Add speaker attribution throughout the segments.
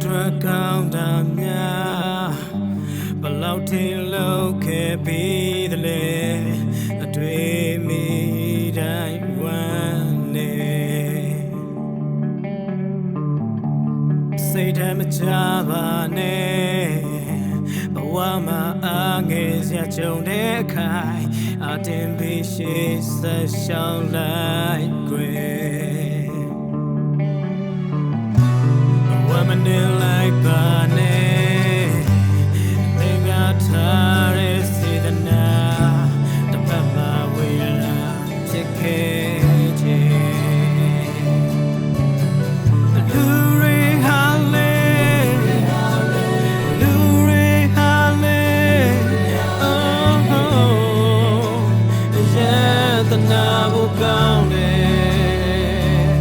Speaker 1: ထွက်ကောင်းတာများဘလောက်ထင်လို့ခဲ့ပြီးသလဲအတွေ့မိတိုင်းဝမ်းနေစိတ်ထဲမချပါနဲ့ဘဝမှာအားငယ်စရာကြုံတဲ့ခိုင်အတင်ပြီးရှိဆက်ရှောင်းလိုက်ကွယ်ဝမ်းမနေလိုက်ပါနဲ့သင်ကထားတဲ့စေတနာတစ်ဖက်မှာဝေလာဖြစ်ခဲ့ခြင်းလူတွေဟာလေနာဖို့ကောင်းတယ်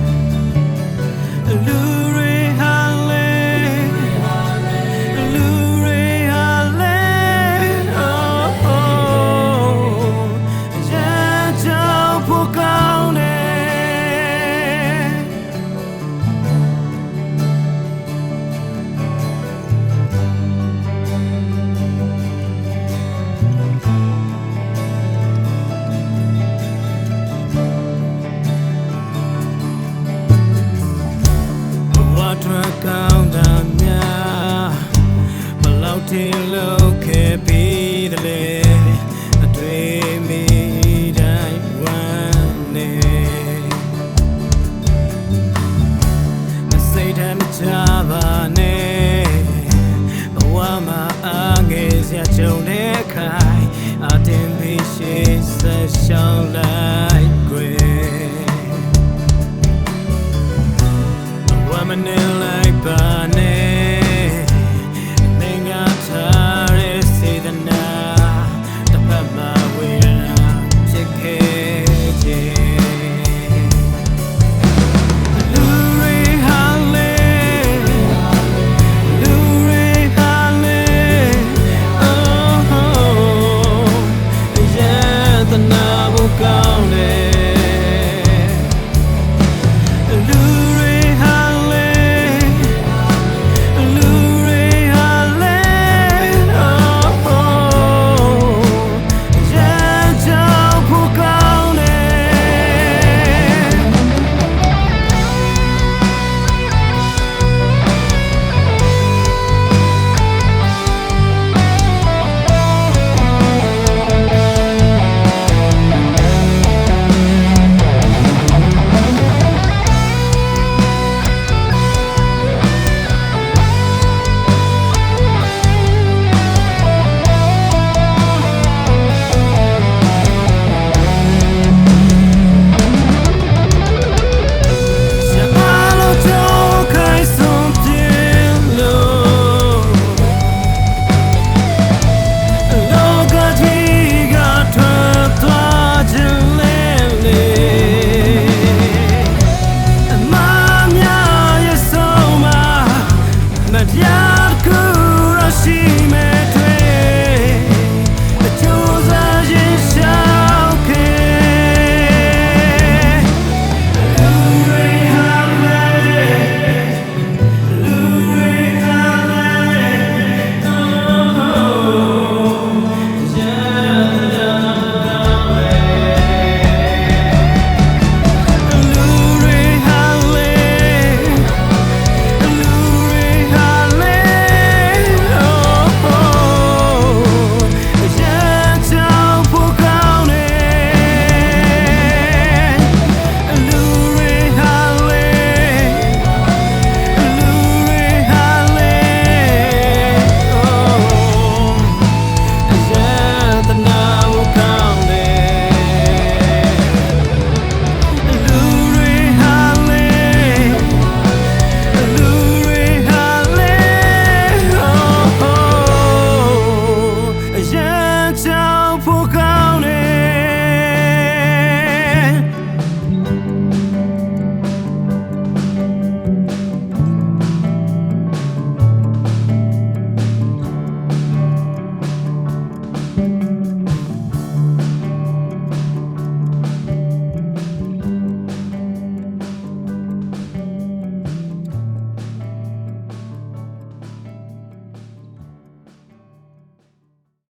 Speaker 1: လူတွေဟာလေလူတွေဟာလေကြောက်ဖို့ကောင်းတယ်ထွက်ကောင်းတာများဘလောက်ထင်လို့ခဲ့ပြီးသလဲအတွေ့မိတိုင်းဝမ်းနေစိတ်ထဲမချပါနဲ့ဘဝမှာအားငယ်စရာကြုံတဲ့ခိုင်အတင်ပြီးရှိဆက်ရှောင်းလိုက်ကွယ်Women